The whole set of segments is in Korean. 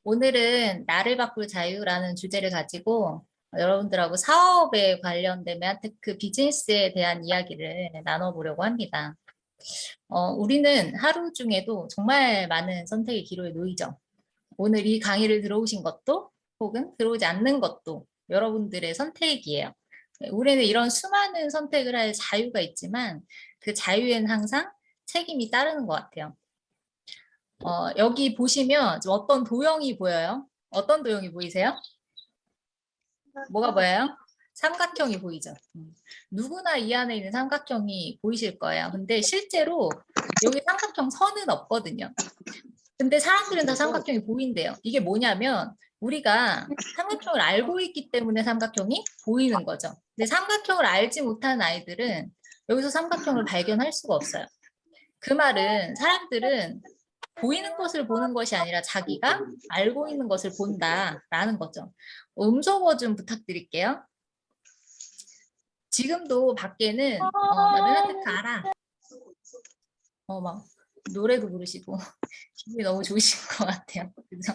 오늘은 나를 바꿀 자유라는 주제를 가지고 여러분들하고 사업에 관련된 메아테크 비즈니스에 대한 이야기를 나눠보려고 합니다. 우리는 하루 중에도 정말 많은 선택의 기로에 놓이죠. 오늘 이 강의를 들어오신 것도 혹은 들어오지 않는 것도 여러분들의 선택이에요. 우리는 이런 수많은 선택을 할 자유가 있지만 그 자유에는 항상 책임이 따르는 것 같아요. 여기 보시면 좀 어떤 도형이 보여요? 어떤 도형이 보이세요? 뭐가 보여요? 삼각형이 보이죠? 누구나 이 안에 있는 삼각형이 보이실 거예요. 근데 실제로 여기 삼각형 선은 없거든요. 근데 사람들은 다 삼각형이 보인대요. 이게 뭐냐면 우리가 삼각형을 알고 있기 때문에 삼각형이 보이는 거죠. 근데 삼각형을 알지 못하는 아이들은 여기서 삼각형을 발견할 수가 없어요. 그 말은 사람들은 보이는 것을 보는 것이 아니라 자기가 알고 있는 것을 본다라는 거죠. 음소거 좀 부탁드릴게요. 지금도 밖에는 나 메가테크 알아. 막 노래도 부르시고 기분이 너무 좋으신 것 같아요. 그래서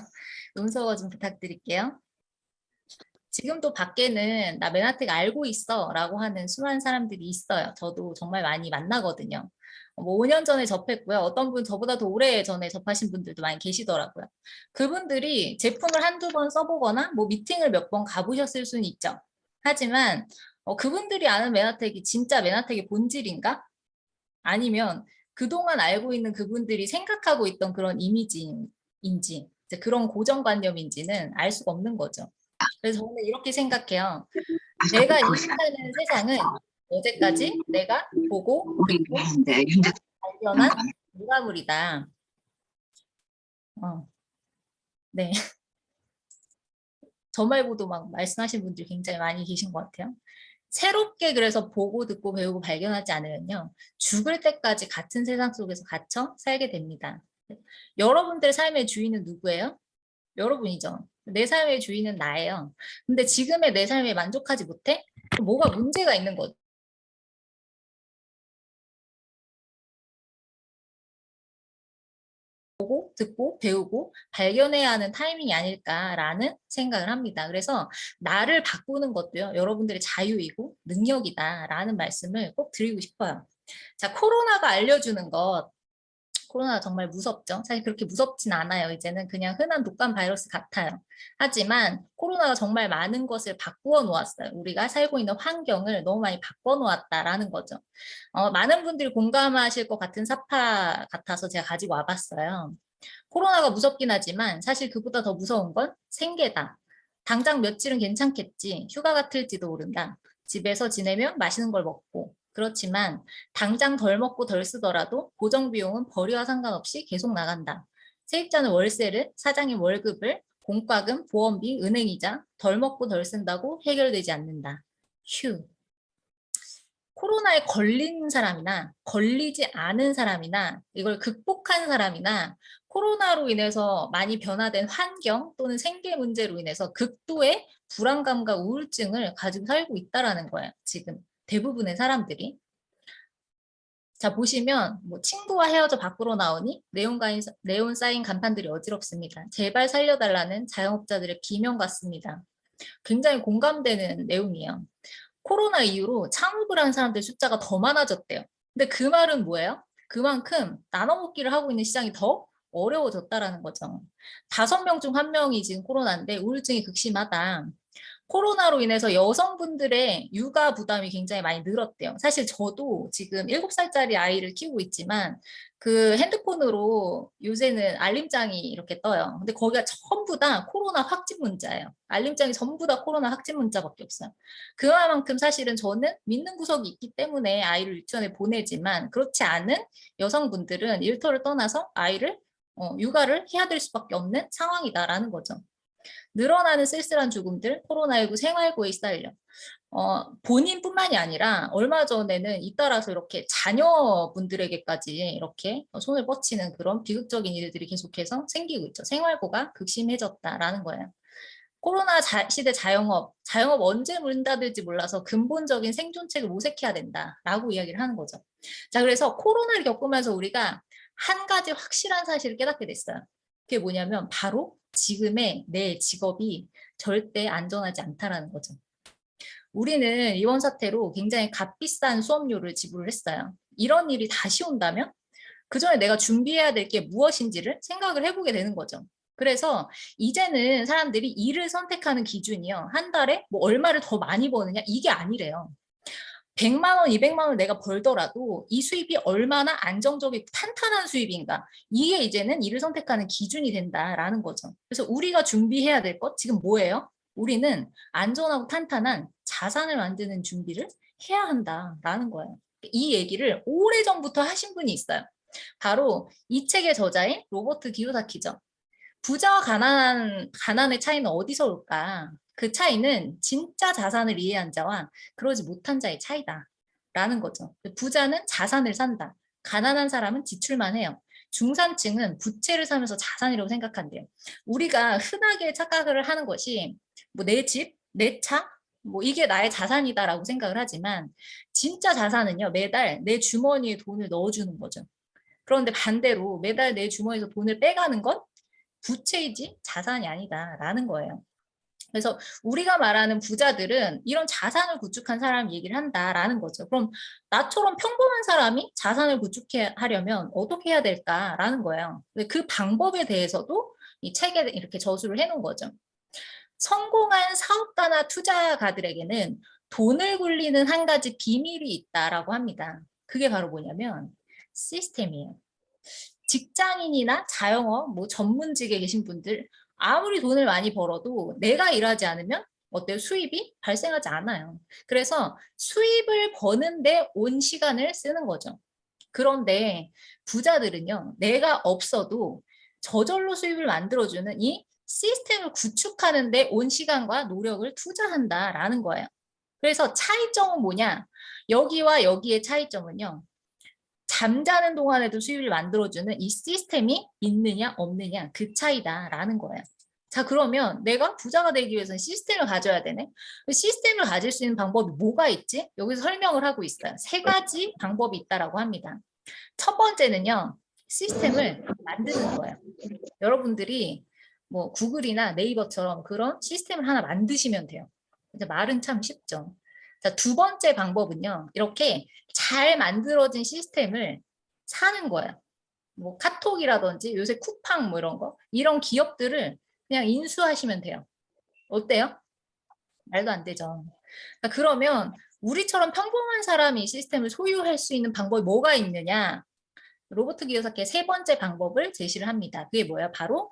음소거 좀 부탁드릴게요. 지금도 밖에는 나 메나텍 알고 있어 라고 하는 수많은 사람들이 있어요. 저도 정말 많이 만나거든요. 뭐 5년 전에 접했고요. 어떤 분 저보다 더 오래 전에 접하신 분들도 많이 계시더라고요. 그분들이 제품을 한두 번 써보거나 뭐 미팅을 몇 번 가보셨을 수는 있죠. 하지만 그분들이 아는 메나텍이 진짜 메나텍의 본질인가? 아니면 그동안 알고 있는 그분들이 생각하고 있던 그런 이미지인지 그런 고정관념인지는 알 수가 없는 거죠. 그래서 저는 이렇게 생각해요. 내가 인식하는 세상은 어제까지 내가 보고 듣고 발견한 결과물이다. 네. 저 말고도 막 말씀하신 분들이 굉장히 많이 계신 것 같아요. 새롭게 그래서 보고 듣고 배우고 발견하지 않으면요. 죽을 때까지 같은 세상 속에서 갇혀 살게 됩니다. 여러분들의 삶의 주인은 누구예요? 여러분이죠. 내 삶의 주인은 나예요. 근데 지금의 내 삶에 만족하지 못해? 뭐가 문제가 있는 거죠. 보고 듣고 배우고 발견해야 하는 타이밍이 아닐까라는 생각을 합니다. 그래서 나를 바꾸는 것도요. 여러분들의 자유이고 능력이다라는 말씀을 꼭 드리고 싶어요. 자, 코로나가 알려주는 것 코로나가 정말 무섭죠. 사실 그렇게 무섭진 않아요. 이제는 그냥 흔한 독감 바이러스 같아요. 하지만 코로나가 정말 많은 것을 바꾸어 놓았어요. 우리가 살고 있는 환경을 너무 많이 바꿔 놓았다라는 거죠. 많은 분들이 공감하실 것 같은 사파 같아서 제가 가지고 와봤어요. 코로나가 무섭긴 하지만 사실 그보다 더 무서운 건 생계다. 당장 며칠은 괜찮겠지. 휴가 같을지도 모른다. 집에서 지내면 맛있는 걸 먹고. 그렇지만 당장 덜 먹고 덜 쓰더라도 고정비용은 벌이와 상관없이 계속 나간다. 세입자는 월세를, 사장의 월급을, 공과금, 보험비, 은행이자 덜 먹고 덜 쓴다고 해결되지 않는다. 휴. 코로나에 걸린 사람이나 걸리지 않은 사람이나 이걸 극복한 사람이나 코로나로 인해서 많이 변화된 환경 또는 생계 문제로 인해서 극도의 불안감과 우울증을 가지고 살고 있다라는 거예요. 지금 대부분의 사람들이. 자, 보시면 뭐 친구와 헤어져 밖으로 나오니 네온 쌓인 간판들이 어지럽습니다. 제발 살려달라는 자영업자들의 비명 같습니다. 굉장히 공감되는 내용이에요. 코로나 이후로 창업을 한 사람들 숫자가 더 많아졌대요. 근데 그 말은 뭐예요? 그만큼 나눠먹기를 하고 있는 시장이 더 어려워졌다라는 거죠. 5명 중 1명이 지금 코로나인데 우울증이 극심하다. 코로나로 인해서 여성분들의 육아 부담이 굉장히 많이 늘었대요. 사실 저도 지금 7살짜리 아이를 키우고 있지만 그 핸드폰으로 요새는 알림장이 이렇게 떠요. 근데 거기가 전부 다 코로나 확진 문자예요. 알림장이 전부 다 코로나 확진 문자밖에 없어요. 그만큼 사실은 저는 믿는 구석이 있기 때문에 아이를 유치원에 보내지만 그렇지 않은 여성분들은 일터를 떠나서 아이를 육아를 해야 될 수밖에 없는 상황이다라는 거죠. 늘어나는 쓸쓸한 죽음들, 코로나19 생활고에 시달려. 본인뿐만이 아니라 얼마 전에는 잇따라서 이렇게 자녀분들에게까지 이렇게 손을 뻗치는 그런 비극적인 일들이 계속해서 생기고 있죠. 생활고가 극심해졌다라는 거예요. 코로나 시대 자영업 언제 문 닫을지 몰라서 근본적인 생존책을 모색해야 된다라고 이야기를 하는 거죠. 자, 그래서 코로나를 겪으면서 우리가 한 가지 확실한 사실을 깨닫게 됐어요. 그게 뭐냐면 바로 지금의 내 직업이 절대 안전하지 않다라는 거죠. 우리는 이번 사태로 굉장히 값비싼 수업료를 지불을 했어요. 이런 일이 다시 온다면 그 전에 내가 준비해야 될 게 무엇인지를 생각을 해보게 되는 거죠. 그래서 이제는 사람들이 일을 선택하는 기준이요. 한 달에 뭐 얼마를 더 많이 버느냐 이게 아니래요. 100만 원, 200만 원 내가 벌더라도 이 수입이 얼마나 안정적이고 탄탄한 수입인가. 이게 이제는 일을 선택하는 기준이 된다라는 거죠. 그래서 우리가 준비해야 될 것 지금 뭐예요? 우리는 안전하고 탄탄한 자산을 만드는 준비를 해야 한다라는 거예요. 이 얘기를 오래전부터 하신 분이 있어요. 바로 이 책의 저자인 로버트 기요사키죠. 부자와 가난의 차이는 어디서 올까? 그 차이는 진짜 자산을 이해한 자와 그러지 못한 자의 차이다. 라는 거죠. 부자는 자산을 산다. 가난한 사람은 지출만 해요. 중산층은 부채를 사면서 자산이라고 생각한대요. 우리가 흔하게 착각을 하는 것이 뭐 내 집, 내 차, 뭐 이게 나의 자산이다라고 생각을 하지만 진짜 자산은요, 매달 내 주머니에 돈을 넣어주는 거죠. 그런데 반대로 매달 내 주머니에서 돈을 빼가는 건 부채이지 자산이 아니다라는 거예요. 그래서 우리가 말하는 부자들은 이런 자산을 구축한 사람 얘기를 한다라는 거죠. 그럼 나처럼 평범한 사람이 자산을 구축하려면 어떻게 해야 될까라는 거예요. 그 방법에 대해서도 이 책에 이렇게 저술을 해놓은 거죠. 성공한 사업가나 투자가들에게는 돈을 굴리는 한 가지 비밀이 있다라고 합니다. 그게 바로 뭐냐면 시스템이에요. 직장인이나 자영업, 뭐 전문직에 계신 분들 아무리 돈을 많이 벌어도 내가 일하지 않으면 어때요? 수입이 발생하지 않아요. 그래서 수입을 버는데 온 시간을 쓰는 거죠. 그런데 부자들은요, 내가 없어도 저절로 수입을 만들어주는 이 시스템을 구축하는데 온 시간과 노력을 투자한다라는 거예요. 그래서 차이점은 뭐냐? 여기와 여기의 차이점은요. 잠자는 동안에도 수입을 만들어주는 이 시스템이 있느냐 없느냐 그 차이다라는 거예요. 자, 그러면 내가 부자가 되기 위해서는 시스템을 가져야 되네. 시스템을 가질 수 있는 방법이 뭐가 있지? 여기서 설명을 하고 있어요. 세 가지 방법이 있다라고 합니다. 첫 번째는요. 시스템을 만드는 거예요. 여러분들이 뭐 구글이나 네이버처럼 그런 시스템을 하나 만드시면 돼요. 근데 말은 참 쉽죠. 자, 두 번째 방법은요. 이렇게 잘 만들어진 시스템을 사는 거예요. 뭐 카톡이라든지 요새 쿠팡 뭐 이런 거 이런 기업들을 그냥 인수하시면 돼요. 어때요? 말도 안 되죠. 그러면 우리처럼 평범한 사람이 이 시스템을 소유할 수 있는 방법이 뭐가 있느냐? 로버트 기요사키의 세 번째 방법을 제시를 합니다. 그게 뭐예요? 바로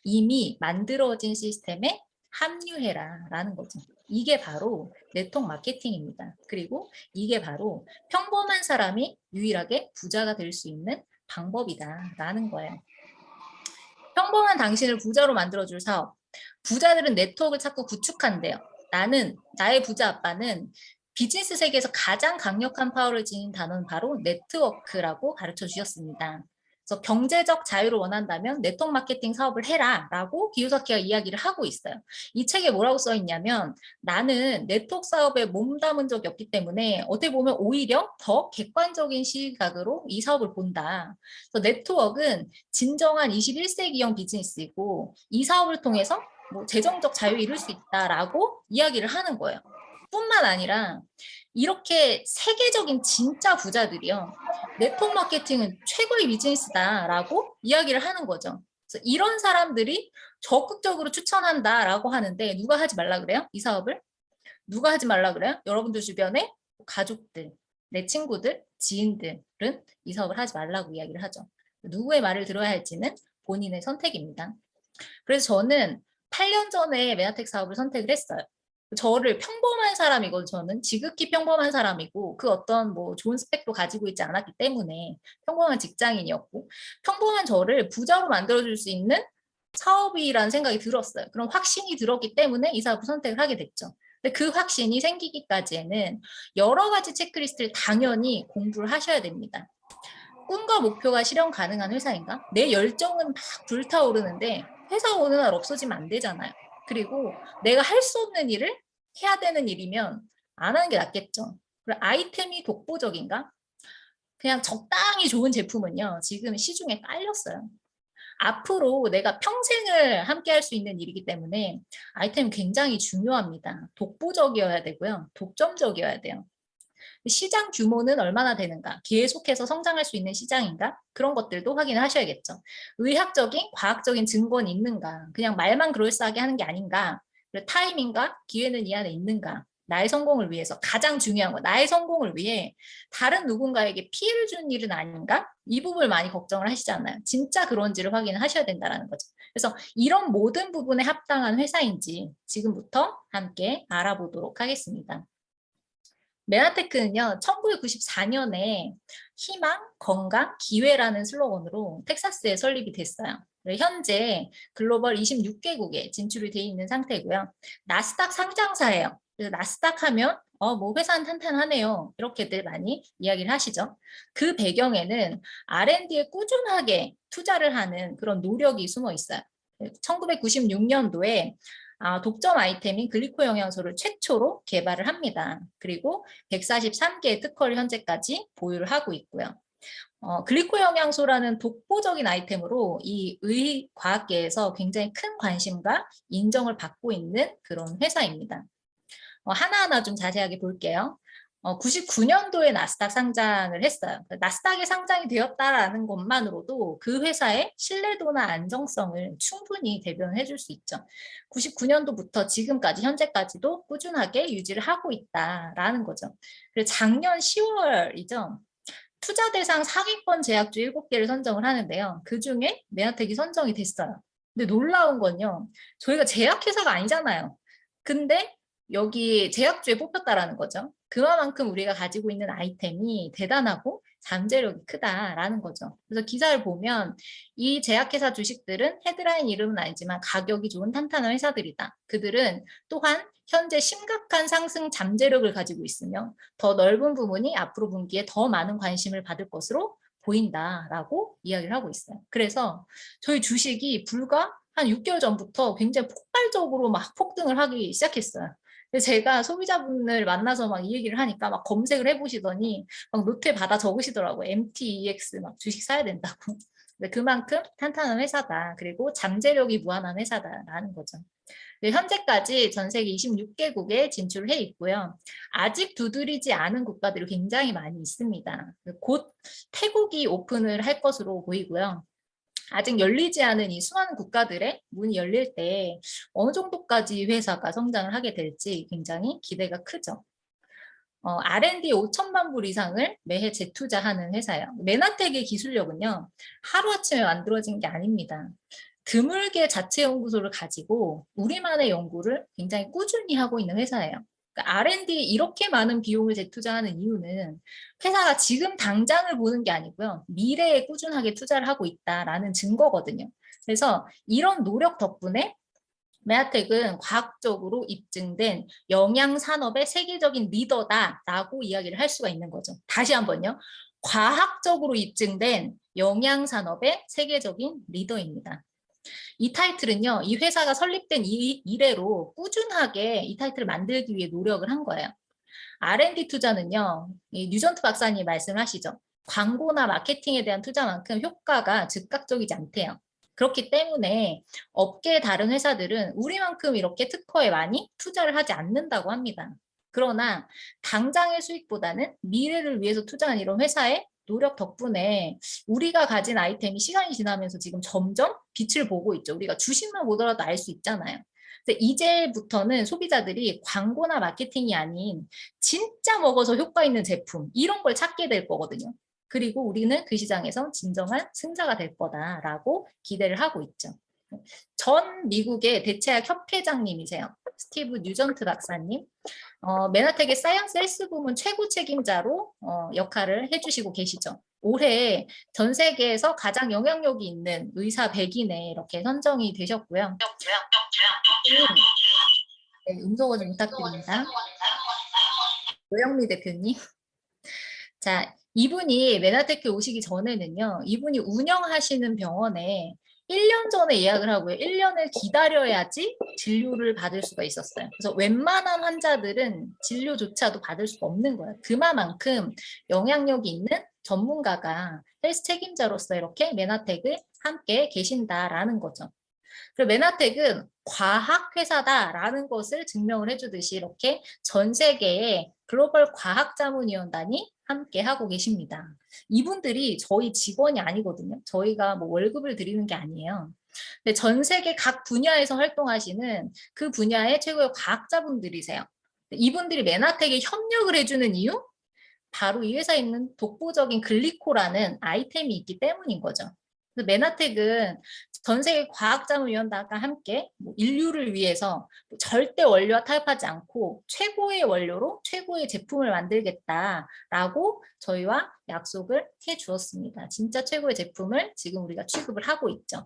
이미 만들어진 시스템에 합류해라 라는 거죠. 이게 바로 네트워크 마케팅입니다. 그리고 이게 바로 평범한 사람이 유일하게 부자가 될 수 있는 방법이다 라는 거예요. 평범한 당신을 부자로 만들어줄 사업. 부자들은 네트워크를 찾고 구축한대요. 나의 부자 아빠는 비즈니스 세계에서 가장 강력한 파워를 지닌 단어는 바로 네트워크라고 가르쳐 주셨습니다. 그래서 경제적 자유를 원한다면 네트워크 마케팅 사업을 해라 라고 기요사키가 이야기를 하고 있어요. 이 책에 뭐라고 써 있냐면 나는 네트워크 사업에 몸담은 적이 없기 때문에 어떻게 보면 오히려 더 객관적인 시각으로 이 사업을 본다. 그래서 네트워크는 진정한 21세기형 비즈니스이고 이 사업을 통해서 뭐 재정적 자유 이룰 수 있다라고 이야기를 하는 거예요. 뿐만 아니라 이렇게 세계적인 진짜 부자들이요. 네트워크 마케팅은 최고의 비즈니스다라고 이야기를 하는 거죠. 그래서 이런 사람들이 적극적으로 추천한다라고 하는데 누가 하지 말라 그래요? 이 사업을? 누가 하지 말라 그래요? 여러분들 주변에 가족들, 내 친구들, 지인들은 이 사업을 하지 말라고 이야기를 하죠. 누구의 말을 들어야 할지는 본인의 선택입니다. 그래서 저는 8년 전에 메아텍 사업을 선택을 했어요. 저를 평범한 사람이고 저는 지극히 평범한 사람이고 그 어떤 뭐 좋은 스펙도 가지고 있지 않았기 때문에 평범한 직장인이었고 평범한 저를 부자로 만들어줄 수 있는 사업이라는 생각이 들었어요. 그런 확신이 들었기 때문에 이 사업을 선택을 하게 됐죠. 근데 그 확신이 생기기까지에는 여러 가지 체크리스트를 당연히 공부를 하셔야 됩니다. 꿈과 목표가 실현 가능한 회사인가? 내 열정은 막 불타오르는데 회사 어느 날 없어지면 안 되잖아요. 그리고 내가 할 수 없는 일을 해야 되는 일이면 안 하는 게 낫겠죠. 그리고 아이템이 독보적인가? 그냥 적당히 좋은 제품은요. 지금 시중에 깔렸어요. 앞으로 내가 평생을 함께 할 수 있는 일이기 때문에 아이템이 굉장히 중요합니다. 독보적이어야 되고요. 독점적이어야 돼요. 시장 규모는 얼마나 되는가, 계속해서 성장할 수 있는 시장인가, 그런 것들도 확인을 하셔야겠죠. 의학적인, 과학적인 증거는 있는가, 그냥 말만 그럴싸하게 하는 게 아닌가, 그리고 타이밍과 기회는 이 안에 있는가, 나의 성공을 위해서 가장 중요한 거, 나의 성공을 위해 다른 누군가에게 피해를 주는 일은 아닌가? 이 부분을 많이 걱정을 하시잖아요. 진짜 그런지를 확인하셔야 된다는 거죠. 그래서 이런 모든 부분에 합당한 회사인지 지금부터 함께 알아보도록 하겠습니다. 메나테크는요, 1994년에 희망, 건강, 기회라는 슬로건으로 텍사스에 설립이 됐어요. 현재 글로벌 26개국에 진출이 돼 있는 상태고요. 나스닥 상장사예요. 그래서 나스닥 하면 뭐 회사는 탄탄하네요. 이렇게들 많이 이야기를 하시죠. 그 배경에는 R&D에 꾸준하게 투자를 하는 그런 노력이 숨어 있어요. 1996년도에 독점 아이템인 글리코 영양소를 최초로 개발을 합니다. 그리고 143개의 특허를 현재까지 보유를 하고 있고요. 글리코 영양소라는 독보적인 아이템으로 이 의과학계에서 굉장히 큰 관심과 인정을 받고 있는 그런 회사입니다. 하나하나 좀 자세하게 볼게요. 99년도에 나스닥 상장을 했어요. 나스닥에 상장이 되었다라는 것만으로도 그 회사의 신뢰도나 안정성을 충분히 대변해 줄 수 있죠. 99년도부터 지금까지 현재까지도 꾸준하게 유지를 하고 있다라는 거죠. 그리고 작년 10월이죠. 투자 대상 상위권 제약주 7개를 선정을 하는데요. 그중에 메나텍이 선정이 됐어요. 근데 놀라운 건요. 저희가 제약회사가 아니잖아요. 근데 여기 제약주에 뽑혔다라는 거죠. 그만큼 우리가 가지고 있는 아이템이 대단하고 잠재력이 크다라는 거죠. 그래서 기사를 보면 이 제약회사 주식들은 헤드라인 이름은 아니지만 가격이 좋은 탄탄한 회사들이다. 그들은 또한 현재 심각한 상승 잠재력을 가지고 있으며 더 넓은 부분이 앞으로 분기에 더 많은 관심을 받을 것으로 보인다라고 이야기를 하고 있어요. 그래서 저희 주식이 불과 한 6개월 전부터 굉장히 폭발적으로 막 폭등을 하기 시작했어요. 제가 소비자분을 만나서 막 이 얘기를 하니까 막 검색을 해보시더니 막 노트에 받아 적으시더라고요. MTEX 막 주식 사야 된다고. 그만큼 탄탄한 회사다. 그리고 잠재력이 무한한 회사다라는 거죠. 현재까지 전 세계 26개국에 진출해 있고요. 아직 두드리지 않은 국가들이 굉장히 많이 있습니다. 곧 태국이 오픈을 할 것으로 보이고요. 아직 열리지 않은 이 수많은 국가들의 문이 열릴 때 어느 정도까지 회사가 성장을 하게 될지 굉장히 기대가 크죠. R&D 5천만 불 이상을 매해 재투자하는 회사예요. 메나텍의 기술력은요, 하루아침에 만들어진 게 아닙니다. 드물게 자체 연구소를 가지고 우리만의 연구를 굉장히 꾸준히 하고 있는 회사예요. 그러니까 R&D에 이렇게 많은 비용을 재투자하는 이유는 회사가 지금 당장을 보는 게 아니고요. 미래에 꾸준하게 투자를 하고 있다라는 증거거든요. 그래서 이런 노력 덕분에 메아텍은 과학적으로 입증된 영양산업의 세계적인 리더다라고 이야기를 할 수가 있는 거죠. 다시 한번요. 과학적으로 입증된 영양산업의 세계적인 리더입니다. 이 타이틀은요, 이 회사가 설립된 이래로 꾸준하게 이 타이틀을 만들기 위해 노력을 한 거예요. R&D 투자는요, 이 뉴전트 박사님 말씀하시죠. 광고나 마케팅에 대한 투자만큼 효과가 즉각적이지 않대요. 그렇기 때문에 업계의 다른 회사들은 우리만큼 이렇게 특허에 많이 투자를 하지 않는다고 합니다. 그러나 당장의 수익보다는 미래를 위해서 투자한 이런 회사의 노력 덕분에 우리가 가진 아이템이 시간이 지나면서 지금 점점 빛을 보고 있죠. 우리가 주식만 보더라도 알 수 있잖아요. 이제부터는 소비자들이 광고나 마케팅이 아닌 진짜 먹어서 효과 있는 제품 이런 걸 찾게 될 거거든요. 그리고 우리는 그 시장에서 진정한 승자가 될 거다라고 기대를 하고 있죠. 전 미국의 대체학 협회장님이세요. 스티브 뉴전트 박사님. 메나텍의 사이언스 헬스 부문 최고 책임자로 역할을 해주시고 계시죠. 올해 전 세계에서 가장 영향력이 있는 의사 100인에 이렇게 선정이 되셨고요. 네, 음소거 좀 부탁드립니다. 노영미 대표님. 자, 이분이 메나테크 오시기 전에는요, 이분이 운영하시는 병원에 1년 전에 예약을 하고요. 1년을 기다려야지 진료를 받을 수가 있었어요. 그래서 웬만한 환자들은 진료조차도 받을 수가 없는 거예요. 그만큼 영향력이 있는 전문가가 헬스 책임자로서 이렇게 메나텍을 함께 계신다라는 거죠. 그리고 메나텍은 과학 회사다라는 것을 증명을 해주듯이 이렇게 전 세계의 글로벌 과학자문위원단이 함께 하고 계십니다. 이분들이 저희 직원이 아니거든요. 저희가 뭐 월급을 드리는 게 아니에요. 근데 전 세계 각 분야에서 활동하시는 그 분야의 최고의 과학자분들이세요. 이분들이 메나텍에 협력을 해주는 이유? 바로 이 회사에 있는 독보적인 글리코라는 아이템이 있기 때문인 거죠. 그래서 메나텍은 전 세계 과학자문위원단과 함께 뭐 인류를 위해서 절대 원료와 타협하지 않고 최고의 원료로 최고의 제품을 만들겠다라고 저희와 약속을 해주었습니다. 진짜 최고의 제품을 지금 우리가 취급을 하고 있죠.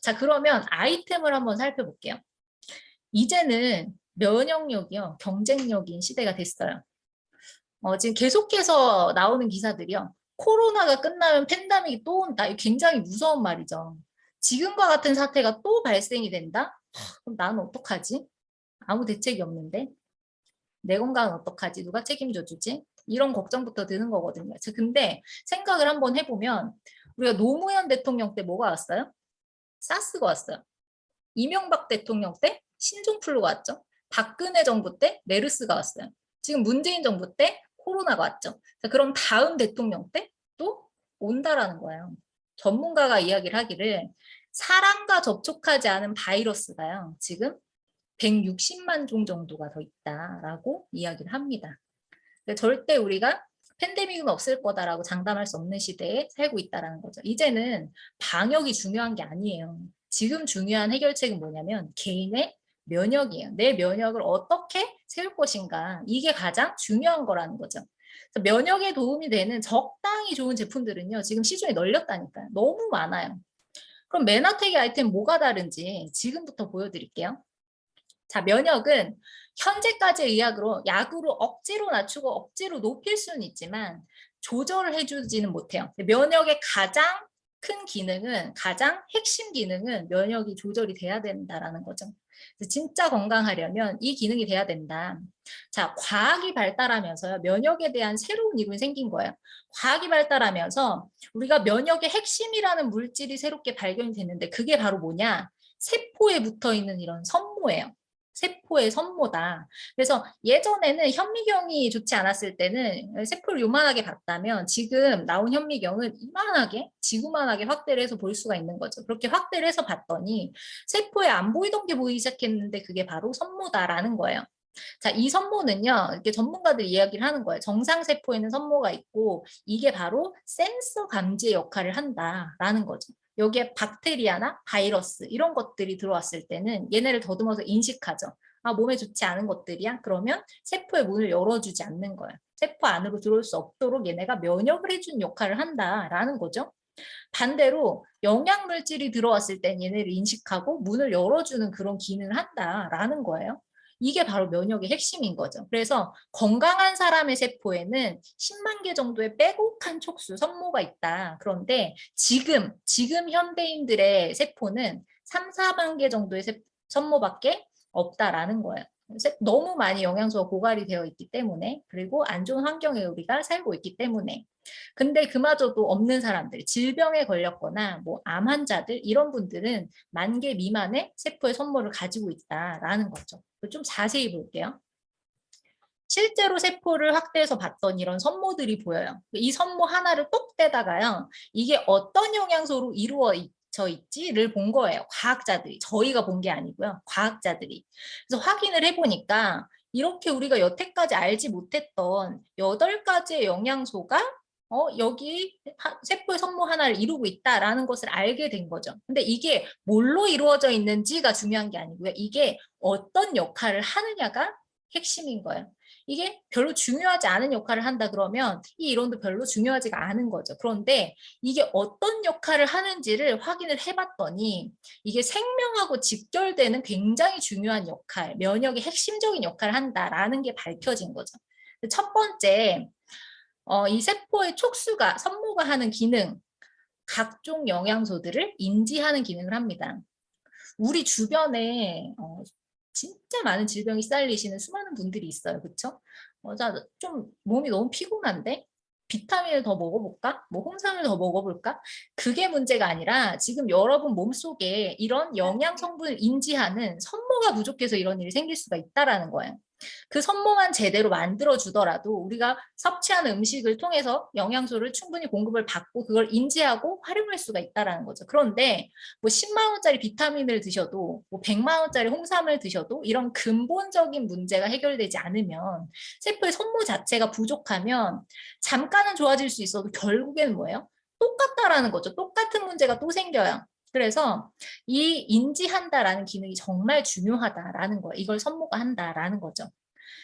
자, 그러면 아이템을 한번 살펴볼게요. 이제는 면역력이요, 경쟁력인 시대가 됐어요. 지금 계속해서 나오는 기사들이요. 코로나가 끝나면 팬데믹이 또 온다. 이거 굉장히 무서운 말이죠. 지금과 같은 사태가 또 발생이 된다? 그럼 나는 어떡하지? 아무 대책이 없는데. 내 건강은 어떡하지? 누가 책임져 주지? 이런 걱정부터 드는 거거든요. 근데 생각을 한번 해보면 우리가 노무현 대통령 때 뭐가 왔어요? 사스가 왔어요. 이명박 대통령 때 신종플루가 왔죠. 박근혜 정부 때 메르스가 왔어요. 지금 문재인 정부 때 코로나가 왔죠. 그럼 다음 대통령 때 또 온다라는 거예요. 전문가가 이야기를 하기를 사람과 접촉하지 않은 바이러스가요. 지금 160만 종 정도가 더 있다라고 이야기를 합니다. 절대 우리가 팬데믹은 없을 거다라고 장담할 수 없는 시대에 살고 있다는 거죠. 이제는 방역이 중요한 게 아니에요. 지금 중요한 해결책은 뭐냐면 개인의 면역이에요. 내 면역을 어떻게 세울 것인가. 이게 가장 중요한 거라는 거죠. 면역에 도움이 되는 적당히 좋은 제품들은요. 지금 시중에 널렸다니까요. 너무 많아요. 그럼 메나텍의 아이템 뭐가 다른지 지금부터 보여드릴게요. 자, 면역은 현재까지의 의학으로 약으로 억지로 낮추고 억지로 높일 수는 있지만 조절을 해주지는 못해요. 면역의 가장 큰 기능은, 가장 핵심 기능은 면역이 조절이 돼야 된다라는 거죠. 진짜 건강하려면 이 기능이 돼야 된다. 자, 과학이 발달하면서요. 면역에 대한 새로운 이론이 생긴 거예요. 과학이 발달하면서 우리가 면역의 핵심이라는 물질이 새롭게 발견이 됐는데 그게 바로 뭐냐? 세포에 붙어 있는 이런 선모예요. 세포의 선모다. 그래서 예전에는 현미경이 좋지 않았을 때는 세포를 요만하게 봤다면 지금 나온 현미경은 이만하게 지구만하게 확대를 해서 볼 수가 있는 거죠. 그렇게 확대를 해서 봤더니 세포에 안 보이던 게 보이기 시작했는데 그게 바로 선모다라는 거예요. 자, 이 선모는요, 이렇게 전문가들이 이야기를 하는 거예요. 정상세포에는 선모가 있고, 이게 바로 센서 감지의 역할을 한다라는 거죠. 여기에 박테리아나 바이러스, 이런 것들이 들어왔을 때는 얘네를 더듬어서 인식하죠. 아, 몸에 좋지 않은 것들이야? 그러면 세포의 문을 열어주지 않는 거예요. 세포 안으로 들어올 수 없도록 얘네가 면역을 해주는 역할을 한다라는 거죠. 반대로 영양물질이 들어왔을 땐 얘네를 인식하고 문을 열어주는 그런 기능을 한다라는 거예요. 이게 바로 면역의 핵심인 거죠. 그래서 건강한 사람의 세포에는 10만 개 정도의 빼곡한 촉수, 선모가 있다. 그런데 지금 현대인들의 세포는 3, 4만 개 정도의 선모밖에 없다라는 거예요. 너무 많이 영양소가 고갈이 되어 있기 때문에, 그리고 안 좋은 환경에 우리가 살고 있기 때문에. 근데 그마저도 없는 사람들, 질병에 걸렸거나 뭐 암 환자들 이런 분들은 10,000개 미만의 세포의 선모를 가지고 있다라는 거죠. 좀 자세히 볼게요. 실제로 세포를 확대해서 봤더니 이런 선모들이 보여요. 이 선모 하나를 똑 떼다가요. 이게 어떤 영양소로 이루어져 있지를 본 거예요. 과학자들이. 저희가 본 게 아니고요. 과학자들이. 그래서 확인을 해보니까 이렇게 우리가 여태까지 알지 못했던 8가지의 영양소가 여기 세포의 선모 하나를 이루고 있다라는 것을 알게 된 거죠. 근데 이게 뭘로 이루어져 있는지가 중요한 게 아니고요. 이게 어떤 역할을 하느냐가 핵심인 거예요. 이게 별로 중요하지 않은 역할을 한다 그러면 이 이론도 별로 중요하지가 않은 거죠. 그런데 이게 어떤 역할을 하는지를 확인을 해봤더니 이게 생명하고 직결되는 굉장히 중요한 역할, 면역의 핵심적인 역할을 한다라는 게 밝혀진 거죠. 첫 번째, 이 세포의 촉수가, 선모가 하는 기능, 각종 영양소들을 인지하는 기능을 합니다. 우리 주변에 진짜 많은 질병이 시달리시는 수많은 분들이 있어요. 그렇죠? 좀 몸이 너무 피곤한데 비타민을 더 먹어볼까? 뭐 홍삼을 더 먹어볼까? 그게 문제가 아니라 지금 여러분 몸속에 이런 영양 성분을 인지하는 선모가 부족해서 이런 일이 생길 수가 있다라는 거예요. 그 선모만 제대로 만들어 주더라도 우리가 섭취하는 음식을 통해서 영양소를 충분히 공급을 받고 그걸 인지하고 활용할 수가 있다라는 거죠. 그런데 뭐 10만 원짜리 비타민을 드셔도 뭐 100만 원짜리 홍삼을 드셔도 이런 근본적인 문제가 해결되지 않으면 세포의 선모 자체가 부족하면 잠깐은 좋아질 수 있어도 결국에는 뭐예요? 똑같다라는 거죠. 똑같은 문제가 또 생겨요. 그래서 이 인지한다라는 기능이 정말 중요하다라는 거예요. 이걸 선모가 한다라는 거죠.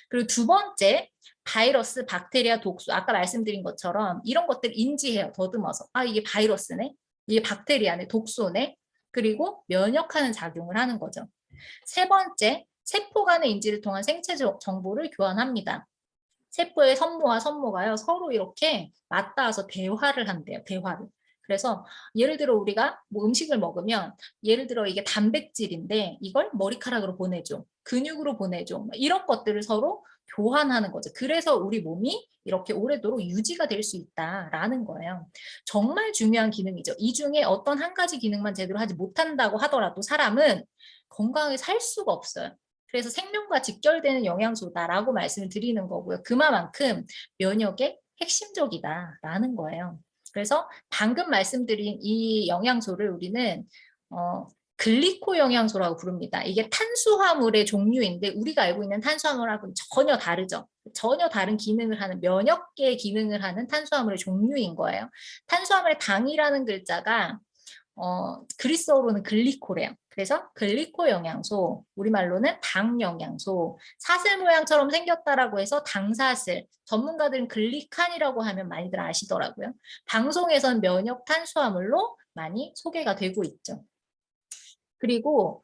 그리고 두 번째, 바이러스, 박테리아, 독소. 아까 말씀드린 것처럼 이런 것들 인지해요. 더듬어서. 아, 이게 바이러스네. 이게 박테리아네. 독소네. 그리고 면역하는 작용을 하는 거죠. 세 번째, 세포 간의 인지를 통한 생체 정보를 교환합니다. 세포의 선모와 선모가요, 서로 이렇게 맞닿아서 대화를 한대요. 대화를. 그래서 예를 들어 우리가 뭐 음식을 먹으면 예를 들어 이게 단백질인데 이걸 머리카락으로 보내줘. 근육으로 보내줘. 이런 것들을 서로 교환하는 거죠. 그래서 우리 몸이 이렇게 오래도록 유지가 될 수 있다라는 거예요. 정말 중요한 기능이죠. 이 중에 어떤 한 가지 기능만 제대로 하지 못한다고 하더라도 사람은 건강하게 살 수가 없어요. 그래서 생명과 직결되는 영양소다라고 말씀을 드리는 거고요. 그만큼 면역에 핵심적이다라는 거예요. 그래서 방금 말씀드린 이 영양소를 우리는 글리코 영양소라고 부릅니다. 이게 탄수화물의 종류인데 우리가 알고 있는 탄수화물하고는 전혀 다르죠. 전혀 다른 기능을 하는 면역계 기능을 하는 탄수화물의 종류인 거예요. 탄수화물의 당이라는 글자가 그리스어로는 글리코래요. 그래서 글리코 영양소, 우리말로는 당 영양소, 사슬 모양처럼 생겼다라고 해서 당사슬, 전문가들은 글리칸이라고 하면 많이들 아시더라고요. 방송에선 면역 탄수화물로 많이 소개가 되고 있죠. 그리고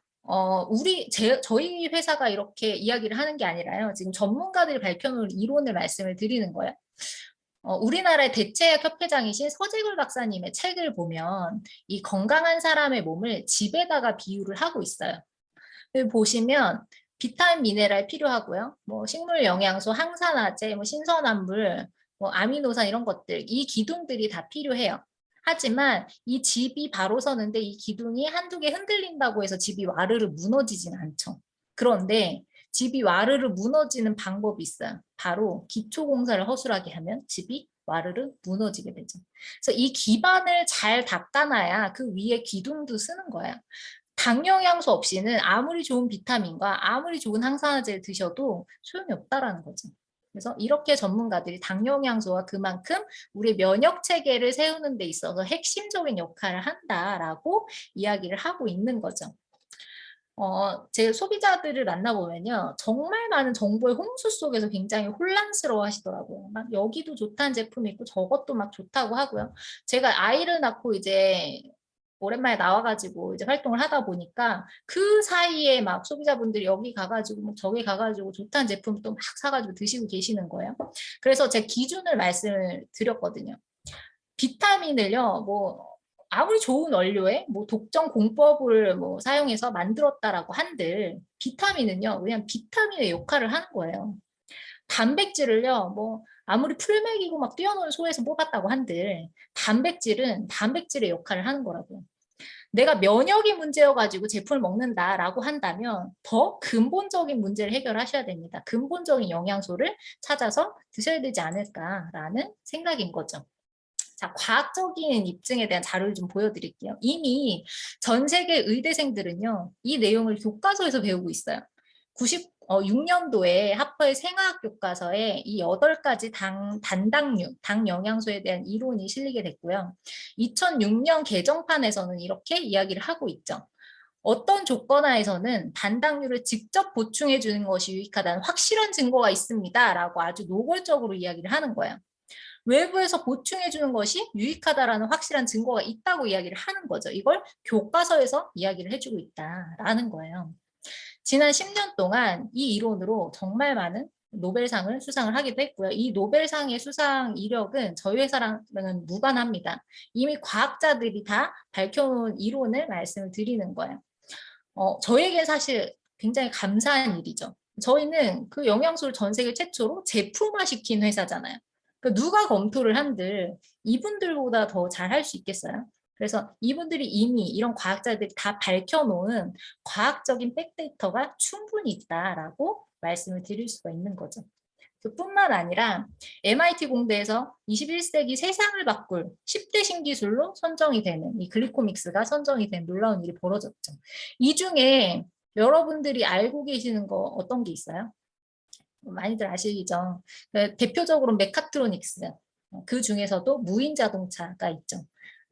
저희 회사가 이렇게 이야기를 하는 게 아니라요. 지금 전문가들이 밝혀놓은 이론을 말씀을 드리는 거예요. 우리나라의 대체약 협회장이신 서재걸 박사님의 책을 보면 이 건강한 사람의 몸을 집에다가 비유를 하고 있어요. 여기 보시면 비타민, 미네랄 필요하고요. 뭐 식물 영양소, 항산화제, 뭐 신선한물, 뭐 아미노산 이런 것들, 이 기둥들이 다 필요해요. 하지만 이 집이 바로 서는데 이 기둥이 한두 개 흔들린다고 해서 집이 와르르 무너지진 않죠. 그런데 집이 와르르 무너지는 방법이 있어요. 바로 기초공사를 허술하게 하면 집이 와르르 무너지게 되죠. 그래서 이 기반을 잘 닦아놔야 그 위에 기둥도 쓰는 거예요. 당 영양소 없이는 아무리 좋은 비타민과 아무리 좋은 항산화제를 드셔도 소용이 없다라는 거죠. 그래서 이렇게 전문가들이 당 영양소와 그만큼 우리 면역 체계를 세우는 데 있어서 핵심적인 역할을 한다라고 이야기를 하고 있는 거죠. 제 소비자들을 만나보면요. 정말 많은 정보의 홍수 속에서 굉장히 혼란스러워 하시더라고요. 막 여기도 좋다는 제품이 있고 저것도 막 좋다고 하고요. 제가 아이를 낳고 이제 오랜만에 나와가지고 이제 활동을 하다 보니까 그 사이에 막 소비자분들이 여기 가가지고 뭐 저기 가가지고 좋다는 제품 또 막 사가지고 드시고 계시는 거예요. 그래서 제 기준을 말씀을 드렸거든요. 비타민을요, 뭐 아무리 좋은 원료에 뭐 독점 공법을 뭐 사용해서 만들었다라고 한들 비타민은요, 그냥 비타민의 역할을 하는 거예요. 단백질을요, 뭐 아무리 풀맥이고 막 뛰어노는 소에서 뽑았다고 한들 단백질은 단백질의 역할을 하는 거라고요. 내가 면역이 문제여가지고 제품을 먹는다라고 한다면 더 근본적인 문제를 해결하셔야 됩니다. 근본적인 영양소를 찾아서 드셔야 되지 않을까라는 생각인 거죠. 자, 과학적인 입증에 대한 자료를 좀 보여드릴게요. 이미 전 세계 의대생들은요, 이 내용을 교과서에서 배우고 있어요. 96년도에 하퍼의 생화학 교과서에 이 8가지 단당류, 당 영양소에 대한 이론이 실리게 됐고요. 2006년 개정판에서는 이렇게 이야기를 하고 있죠. 어떤 조건하에서는 단당류를 직접 보충해 주는 것이 유익하다는 확실한 증거가 있습니다. 라고 아주 노골적으로 이야기를 하는 거예요. 외부에서 보충해 주는 것이 유익하다라는 확실한 증거가 있다고 이야기를 하는 거죠. 이걸 교과서에서 이야기를 해주고 있다라는 거예요. 지난 10년 동안 이 이론으로 정말 많은 노벨상을 수상을 하기도 했고요. 이 노벨상의 수상 이력은 저희 회사랑은 무관합니다. 이미 과학자들이 다 밝혀놓은 이론을 말씀을 드리는 거예요. 저에게 사실 굉장히 감사한 일이죠. 저희는 그 영양소를 전 세계 최초로 제품화시킨 회사잖아요. 그러니까 누가 검토를 한들 이분들보다 더 잘 할 수 있겠어요? 그래서 이분들이 이미 이런 과학자들이 다 밝혀놓은 과학적인 백데이터가 충분히 있다라고 말씀을 드릴 수가 있는 거죠. 그뿐만 아니라 MIT 공대에서 21세기 세상을 바꿀 10대 신기술로 선정이 되는 이 글리코믹스가 선정이 된 놀라운 일이 벌어졌죠. 이 중에 여러분들이 알고 계시는 거 어떤 게 있어요? 많이들 아시죠? 대표적으로 메카트로닉스, 그 중에서도 무인 자동차가 있죠.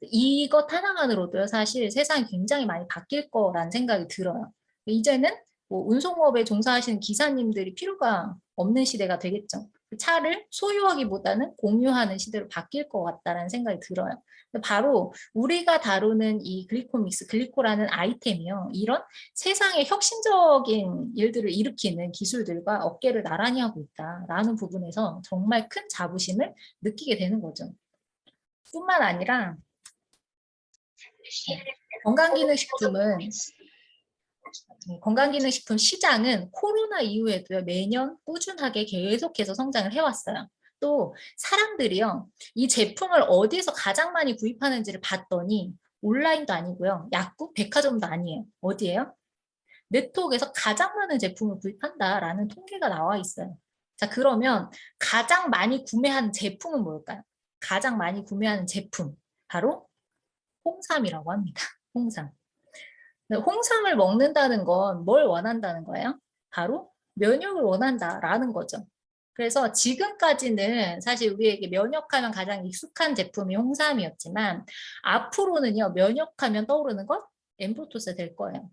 이것 하나만으로도 사실 세상이 굉장히 많이 바뀔 거라는 생각이 들어요. 이제는 뭐 운송업에 종사하시는 기사님들이 필요가 없는 시대가 되겠죠. 차를 소유하기보다는 공유하는 시대로 바뀔 것 같다는 생각이 들어요. 바로 우리가 다루는 이 글리코믹스, 글리코라는 아이템이요. 이런 세상의 혁신적인 일들을 일으키는 기술들과 어깨를 나란히 하고 있다라는 부분에서 정말 큰 자부심을 느끼게 되는 거죠. 뿐만 아니라 건강기능식품 시장은 코로나 이후에도 매년 꾸준하게 계속해서 성장을 해왔어요. 또 사람들이요, 이 제품을 어디에서 가장 많이 구입하는지를 봤더니 온라인도 아니고요, 약국, 백화점도 아니에요. 어디예요? 네트워크에서 가장 많은 제품을 구입한다라는 통계가 나와 있어요. 자, 그러면 가장 많이 구매하는 제품은 뭘까요? 가장 많이 구매하는 제품, 바로 홍삼이라고 합니다. 홍삼. 홍삼을 먹는다는 건 뭘 원한다는 거예요? 바로 면역을 원한다라는 거죠. 그래서 지금까지는 사실 우리에게 면역하면 가장 익숙한 제품이 홍삼이었지만 앞으로는요, 면역하면 떠오르는 것 엠프로토스 될 거예요.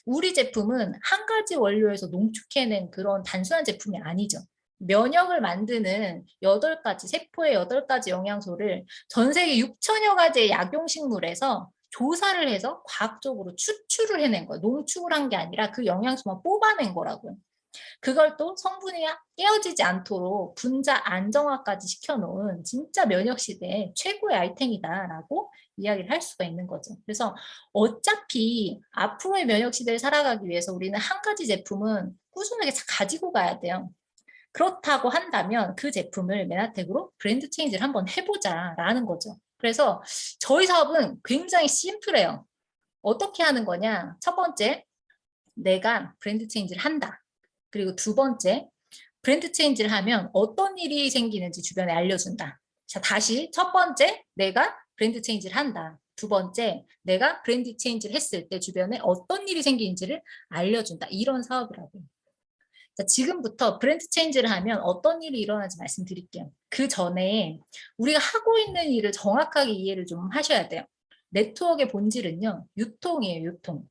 우리 제품은 한 가지 원료에서 농축해낸 그런 단순한 제품이 아니죠. 면역을 만드는 8가지, 세포의 8가지 영양소를 전 세계 6천여 가지의 약용식물에서 조사를 해서 과학적으로 추출을 해낸 거예요. 농축을 한 게 아니라 그 영양소만 뽑아낸 거라고요. 그걸 또 성분이 깨어지지 않도록 분자 안정화까지 시켜놓은 진짜 면역 시대의 최고의 아이템이다라고 이야기를 할 수가 있는 거죠. 그래서 어차피 앞으로의 면역 시대를 살아가기 위해서 우리는 한 가지 제품은 꾸준하게 가지고 가야 돼요. 그렇다고 한다면 그 제품을 메나텍으로 브랜드 체인지를 한번 해보자라는 거죠. 그래서 저희 사업은 굉장히 심플해요. 어떻게 하는 거냐? 첫 번째, 내가 브랜드 체인지를 한다. 그리고 두 번째, 브랜드 체인지를 하면 어떤 일이 생기는지 주변에 알려준다. 자, 다시 첫 번째, 내가 브랜드 체인지를 한다. 두 번째, 내가 브랜드 체인지를 했을 때 주변에 어떤 일이 생기는지를 알려준다. 이런 사업이라고요. 자, 지금부터 브랜드 체인지를 하면 어떤 일이 일어나는지 말씀드릴게요. 그 전에 우리가 하고 있는 일을 정확하게 이해를 좀 하셔야 돼요. 네트워크의 본질은요, 유통이에요, 유통.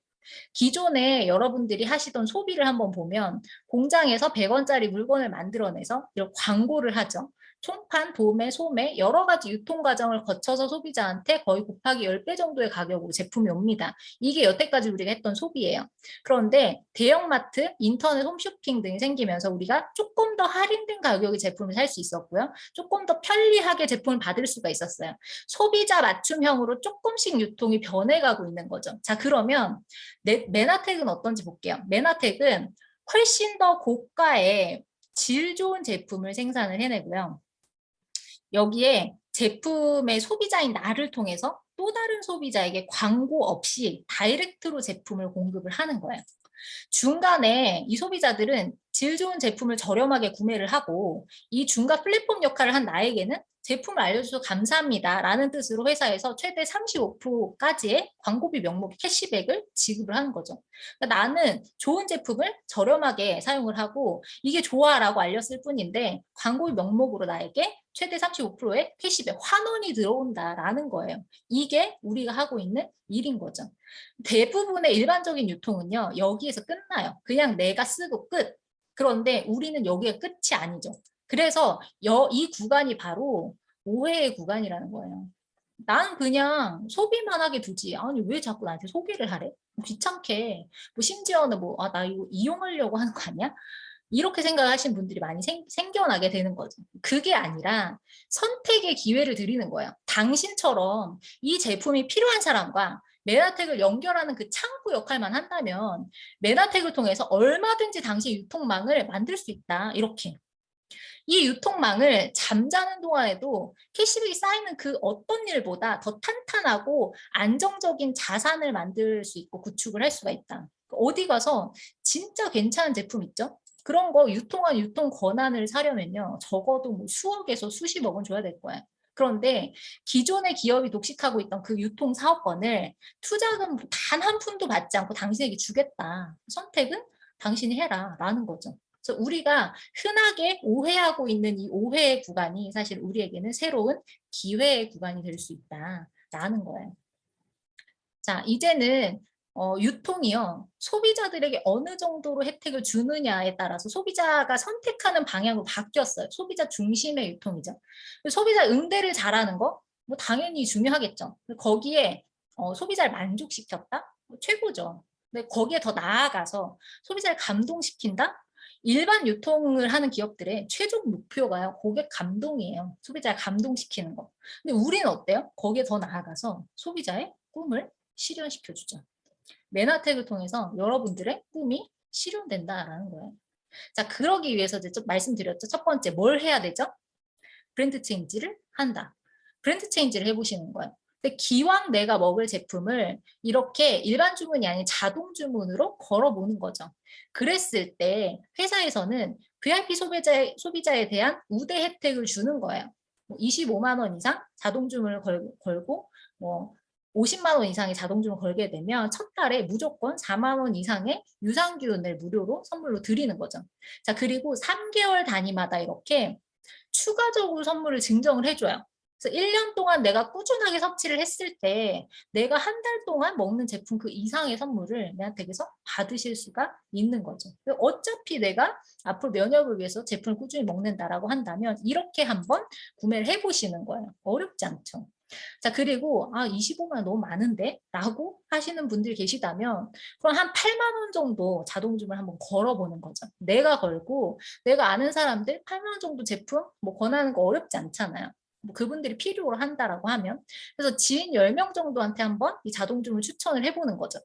기존에 여러분들이 하시던 소비를 한번 보면 공장에서 100원짜리 물건을 만들어내서 이런 광고를 하죠. 총판, 도매, 소매 여러 가지 유통 과정을 거쳐서 소비자한테 거의 곱하기 10배 정도의 가격으로 제품이 옵니다. 이게 여태까지 우리가 했던 소비예요. 그런데 대형마트, 인터넷 홈쇼핑 등이 생기면서 우리가 조금 더 할인된 가격의 제품을 살 수 있었고요. 조금 더 편리하게 제품을 받을 수가 있었어요. 소비자 맞춤형으로 조금씩 유통이 변해가고 있는 거죠. 자, 그러면 메나텍은 어떤지 볼게요. 메나텍은 훨씬 더 고가의 질 좋은 제품을 생산을 해내고요. 여기에 제품의 소비자인 나를 통해서 또 다른 소비자에게 광고 없이 다이렉트로 제품을 공급을 하는 거예요. 중간에 이 소비자들은 질 좋은 제품을 저렴하게 구매를 하고 이 중간 플랫폼 역할을 한 나에게는 제품을 알려주셔서 감사합니다 라는 뜻으로 회사에서 최대 35%까지의 광고비 명목 캐시백을 지급을 하는 거죠. 그러니까 나는 좋은 제품을 저렴하게 사용을 하고 이게 좋아라고 알렸을 뿐인데 광고비 명목으로 나에게 최대 35%의 캐시백 환원이 들어온다라는 거예요. 이게 우리가 하고 있는 일인 거죠. 대부분의 일반적인 유통은요, 여기에서 끝나요. 그냥 내가 쓰고 끝. 그런데 우리는 여기가 끝이 아니죠. 그래서 이 구간이 바로 오해의 구간이라는 거예요. 난 그냥 소비만 하게 두지. 아니, 왜 자꾸 나한테 소개를 하래? 귀찮게. 뭐 심지어는 뭐, 나 이거 이용하려고 하는 거 아니야? 이렇게 생각하시는 분들이 많이 생겨나게 되는 거죠. 그게 아니라 선택의 기회를 드리는 거예요. 당신처럼 이 제품이 필요한 사람과 메나텍을 연결하는 그 창구 역할만 한다면 메나텍을 통해서 얼마든지 당신 유통망을 만들 수 있다. 이렇게. 이 유통망을 잠자는 동안에도 캐시백이 쌓이는 그 어떤 일보다 더 탄탄하고 안정적인 자산을 만들 수 있고 구축을 할 수가 있다. 어디 가서 진짜 괜찮은 제품 있죠? 그런 거 유통한 유통 권한을 사려면요. 적어도 뭐 수억에서 수십억은 줘야 될 거야. 그런데 기존의 기업이 독식하고 있던 그 유통 사업권을 투자금 단 한 푼도 받지 않고 당신에게 주겠다. 선택은 당신이 해라 라는 거죠. 그래서 우리가 흔하게 오해하고 있는 이 오해의 구간이 사실 우리에게는 새로운 기회의 구간이 될 수 있다라는 거예요. 자, 이제는 유통이요. 소비자들에게 어느 정도로 혜택을 주느냐에 따라서 소비자가 선택하는 방향으로 바뀌었어요. 소비자 중심의 유통이죠. 소비자 응대를 잘하는 거, 뭐 당연히 중요하겠죠. 거기에 소비자를 만족시켰다? 최고죠. 근데 거기에 더 나아가서 소비자를 감동시킨다? 일반 유통을 하는 기업들의 최종 목표가요. 고객 감동이에요. 소비자를 감동시키는 거. 근데 우리는 어때요? 거기에 더 나아가서 소비자의 꿈을 실현시켜주죠. 맨하텍을 통해서 여러분들의 꿈이 실현된다라는 거예요. 자, 그러기 위해서 이제 좀 말씀드렸죠. 첫 번째, 뭘 해야 되죠? 브랜드 체인지를 한다. 브랜드 체인지를 해보시는 거예요. 근데 기왕 내가 먹을 제품을 이렇게 일반 주문이 아닌 자동 주문으로 걸어보는 거죠. 그랬을 때 회사에서는 VIP 소비자에 대한 우대 혜택을 주는 거예요. 25만 원 이상 자동 주문을 걸고 뭐 50만 원 이상의 자동 주문 걸게 되면 첫 달에 무조건 4만 원 이상의 유산균을 무료로 선물로 드리는 거죠. 자, 그리고 3개월 단위마다 이렇게 추가적으로 선물을 증정을 해줘요. 그래서 1년 동안 내가 꾸준하게 섭취를 했을 때 내가 한 달 동안 먹는 제품 그 이상의 선물을 내한테서 받으실 수가 있는 거죠. 어차피 내가 앞으로 면역을 위해서 제품을 꾸준히 먹는다라고 한다면 이렇게 한번 구매를 해보시는 거예요. 어렵지 않죠. 자, 그리고 25만 원 너무 많은데? 라고 하시는 분들이 계시다면 그럼 한 8만 원 정도 자동주문 한번 걸어보는 거죠. 내가 걸고 내가 아는 사람들 8만 원 정도 제품 뭐 권하는 거 어렵지 않잖아요. 뭐 그분들이 필요로 한다라고 하면 그래서 지인 10명 정도한테 한번 이 자동주문 추천을 해보는 거죠.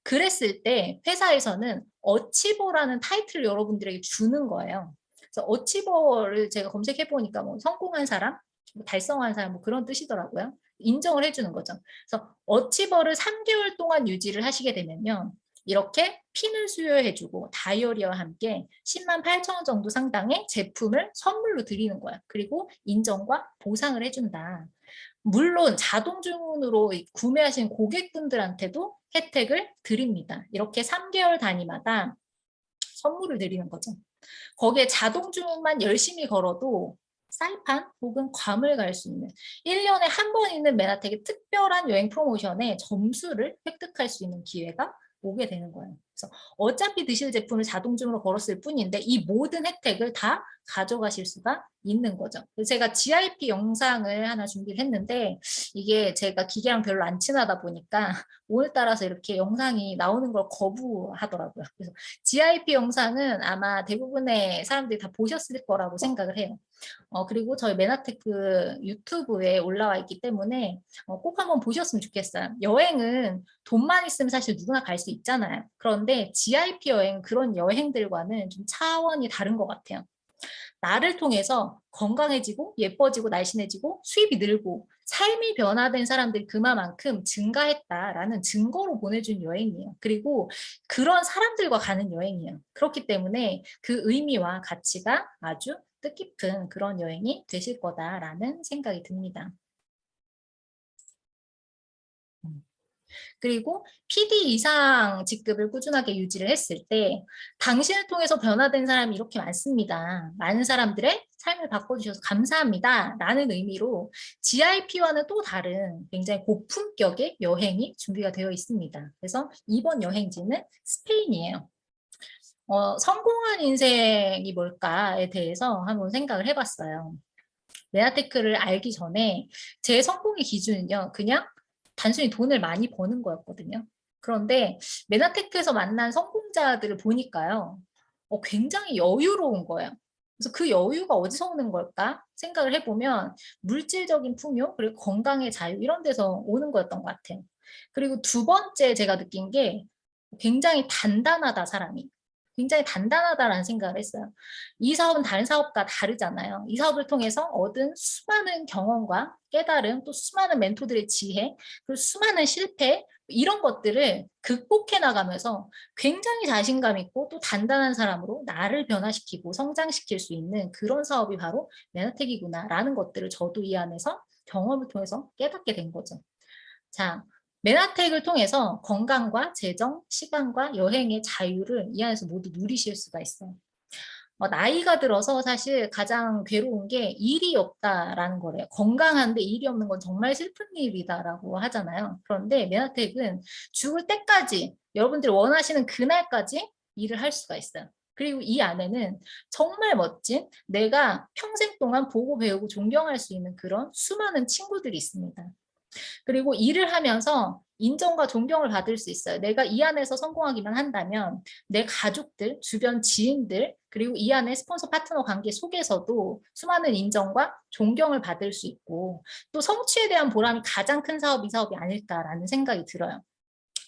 그랬을 때 회사에서는 어치버라는 타이틀을 여러분들에게 주는 거예요. 그래서 어치버를 제가 검색해 보니까 뭐 성공한 사람, 뭐 달성한 사람 뭐 그런 뜻이더라고요. 인정을 해주는 거죠. 그래서 어치버를 3개월 동안 유지를 하시게 되면요. 이렇게 핀을 수여해주고 다이어리와 함께 10만 8천 원 정도 상당의 제품을 선물로 드리는 거야. 그리고 인정과 보상을 해준다. 물론 자동 주문으로 구매하신 고객분들한테도 혜택을 드립니다. 이렇게 3개월 단위마다 선물을 드리는 거죠. 거기에 자동 주문만 열심히 걸어도 사이판 혹은 괌을 갈 수 있는 1년에 한 번 있는 맨하텍의 특별한 여행 프로모션에 점수를 획득할 수 있는 기회가 오게 되는 거예요. 그래서 어차피 드실 제품을 자동 주문으로 걸었을 뿐인데 이 모든 혜택을 다 가져가실 수가 있는 거죠. 제가 GIP 영상을 하나 준비를 했는데 이게 제가 기계랑 별로 안 친하다 보니까 오늘따라서 이렇게 영상이 나오는 걸 거부하더라고요. 그래서 GIP 영상은 아마 대부분의 사람들이 다 보셨을 거라고 생각을 해요. 그리고 저희 맨하테크 유튜브에 올라와 있기 때문에 꼭 한번 보셨으면 좋겠어요. 여행은 돈만 있으면 사실 누구나 갈 수 있잖아요. 그런데 GIP 여행 그런 여행들과는 좀 차원이 다른 것 같아요. 나를 통해서 건강해지고 예뻐지고 날씬해지고 수입이 늘고 삶이 변화된 사람들이 그만큼 증가했다라는 증거로 보내준 여행이에요. 그리고 그런 사람들과 가는 여행이에요. 그렇기 때문에 그 의미와 가치가 아주 뜻깊은 그런 여행이 되실 거다라는 생각이 듭니다. 그리고 PD 이상 직급을 꾸준하게 유지를 했을 때 당신을 통해서 변화된 사람이 이렇게 많습니다. 많은 사람들의 삶을 바꿔주셔서 감사합니다. 라는 의미로 GIP와는 또 다른 굉장히 고품격의 여행이 준비가 되어 있습니다. 그래서 이번 여행지는 스페인이에요. 성공한 인생이 뭘까에 대해서 한번 생각을 해봤어요. 메아테크를 알기 전에 제 성공의 기준은요. 그냥 단순히 돈을 많이 버는 거였거든요. 그런데 메나테크에서 만난 성공자들을 보니까요. 굉장히 여유로운 거예요. 그래서 그 여유가 어디서 오는 걸까 생각을 해보면 물질적인 풍요 그리고 건강의 자유 이런 데서 오는 거였던 것 같아요. 그리고 두 번째 제가 느낀 게 굉장히 단단하다 사람이. 굉장히 단단하다라는 생각을 했어요. 이 사업은 다른 사업과 다르잖아요. 이 사업을 통해서 얻은 수많은 경험과 깨달음, 또 수많은 멘토들의 지혜, 그리고 수많은 실패, 이런 것들을 극복해 나가면서 굉장히 자신감 있고 또 단단한 사람으로 나를 변화시키고 성장시킬 수 있는 그런 사업이 바로 메나텍이구나라는 것들을 저도 이 안에서 경험을 통해서 깨닫게 된 거죠. 자, 메나텍을 통해서 건강과 재정, 시간과 여행의 자유를 이 안에서 모두 누리실 수가 있어요. 나이가 들어서 사실 가장 괴로운 게 일이 없다라는 거래요. 건강한데 일이 없는 건 정말 슬픈 일이다라고 하잖아요. 그런데 메나텍은 죽을 때까지 여러분들이 원하시는 그날까지 일을 할 수가 있어요. 그리고 이 안에는 정말 멋진 내가 평생 동안 보고 배우고 존경할 수 있는 그런 수많은 친구들이 있습니다. 그리고 일을 하면서 인정과 존경을 받을 수 있어요. 내가 이 안에서 성공하기만 한다면 내 가족들, 주변 지인들, 그리고 이 안에 스폰서 파트너 관계 속에서도 수많은 인정과 존경을 받을 수 있고 또 성취에 대한 보람이 가장 큰 사업이 이 사업이 아닐까라는 생각이 들어요.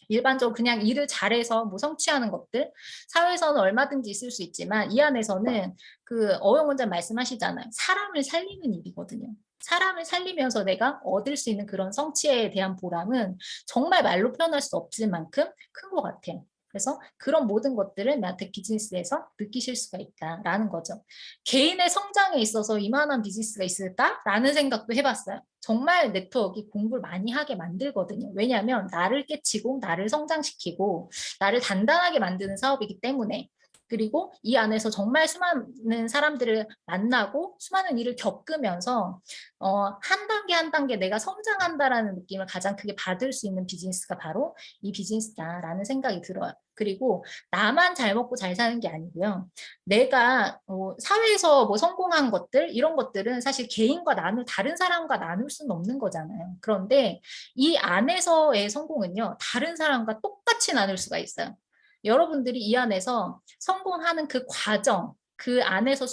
일반적으로 그냥 일을 잘해서 뭐 성취하는 것들 사회에서는 얼마든지 있을 수 있지만 이 안에서는 그 어용 원장 말씀하시잖아요. 사람을 살리는 일이거든요. 사람을 살리면서 내가 얻을 수 있는 그런 성취에 대한 보람은 정말 말로 표현할 수 없을 만큼 큰 것 같아요. 그래서 그런 모든 것들을 메나텍 비즈니스에서 느끼실 수가 있다라는 거죠. 개인의 성장에 있어서 이만한 비즈니스가 있을까라는 생각도 해봤어요. 정말 네트워크가 공부를 많이 하게 만들거든요. 왜냐하면 나를 깨치고 나를 성장시키고 나를 단단하게 만드는 사업이기 때문에 그리고 이 안에서 정말 수많은 사람들을 만나고 수많은 일을 겪으면서 한 단계 한 단계 내가 성장한다라는 느낌을 가장 크게 받을 수 있는 비즈니스가 바로 이 비즈니스다라는 생각이 들어요. 그리고 나만 잘 먹고 잘 사는 게 아니고요. 내가 사회에서 뭐 성공한 것들 이런 것들은 사실 개인과 다른 사람과 나눌 수는 없는 거잖아요. 그런데 이 안에서의 성공은요. 다른 사람과 똑같이 나눌 수가 있어요. 여러분들이 이 안에서 성공하는 그 과정, 그 안에서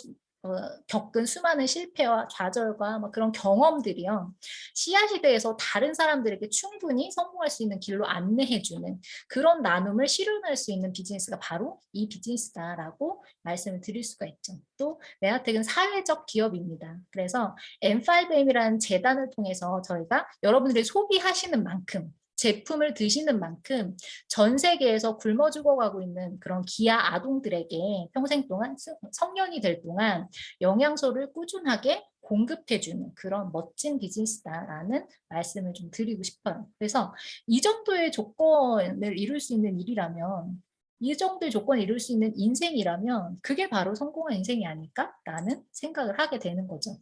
겪은 수많은 실패와 좌절과 막 그런 경험들이요. 씨앗이 돼서 다른 사람들에게 충분히 성공할 수 있는 길로 안내해주는 그런 나눔을 실현할 수 있는 비즈니스가 바로 이 비즈니스다라고 말씀을 드릴 수가 있죠. 또 메나텍은 사회적 기업입니다. 그래서 M5M이라는 재단을 통해서 저희가 여러분들이 소비하시는 만큼 제품을 드시는 만큼 전 세계에서 굶어 죽어가고 있는 그런 기아 아동들에게 평생 동안 성년이 될 동안 영양소를 꾸준하게 공급해주는 그런 멋진 비즈니스다라는 말씀을 좀 드리고 싶어요. 그래서 이 정도의 조건을 이룰 수 있는 일이라면 이 정도의 조건을 이룰 수 있는 인생이라면 그게 바로 성공한 인생이 아닐까라는 생각을 하게 되는 거죠.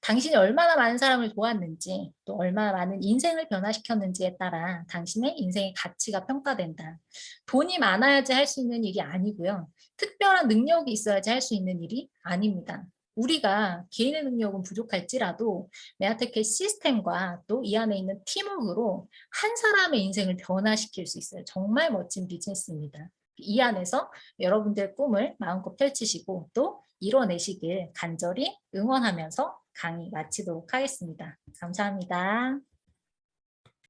당신이 얼마나 많은 사람을 도왔는지 또 얼마나 많은 인생을 변화시켰는지에 따라 당신의 인생의 가치가 평가된다. 돈이 많아야지 할 수 있는 일이 아니고요. 특별한 능력이 있어야지 할 수 있는 일이 아닙니다. 우리가 개인의 능력은 부족할지라도 메아테크의 시스템과 또 이 안에 있는 팀워크로 한 사람의 인생을 변화시킬 수 있어요. 정말 멋진 비즈니스입니다. 이 안에서 여러분들의 꿈을 마음껏 펼치시고 또 이뤄내시길 간절히 응원하면서 강의 마치도록 하겠습니다. 감사합니다.